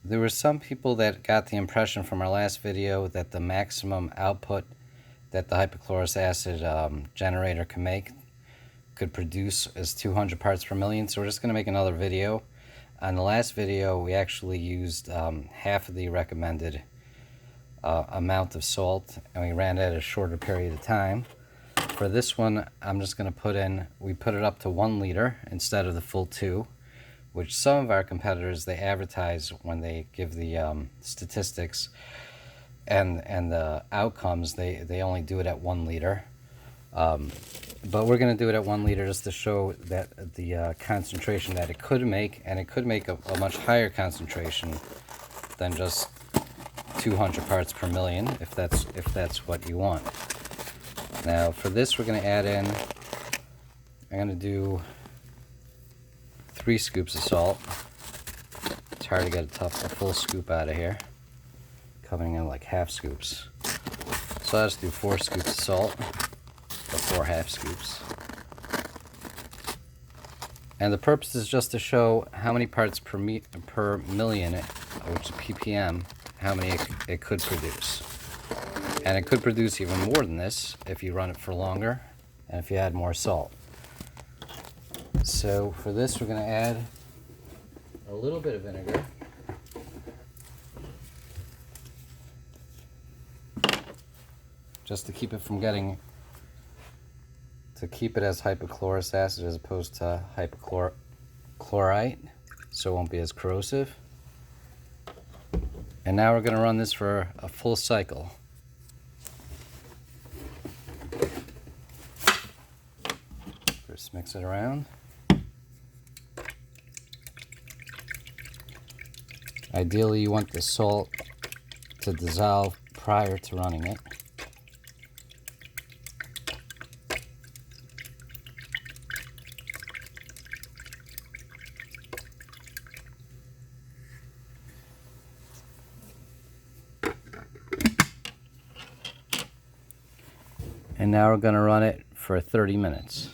There were some people that got the impression from our last video that the maximum output that the hypochlorous acid generator could produce is 200 parts per million. So we're just going to make another video. On the last video, we actually used half of the recommended amount of salt, and we ran it at a shorter period of time. For this one, I'm just going to we put it up to 1 liter instead of the full 2, which some of our competitors, they advertise when they give the statistics and the outcomes, they only do it at 1 liter. But we're going to do it at 1 liter just to show that the concentration that it could make, and it could make a much higher concentration than just 200 parts per million if that's what you want. Now for this, we're going to add in, I'm going to do 3 scoops of salt. It's hard to get a full scoop out of here, coming in like half scoops. So I'll just do 4 scoops of salt, or 4 half scoops. And the purpose is just to show how many parts per million, which is ppm, how many it could produce. And it could produce even more than this if you run it for longer and if you add more salt. So for this, we're going to add a little bit of vinegar. Just to keep it from keep it as hypochlorous acid as opposed to hypochlorite, so it won't be as corrosive. And now we're going to run this for a full cycle. First mix it around. Ideally, you want the salt to dissolve prior to running it. And now we're going to run it for 30 minutes.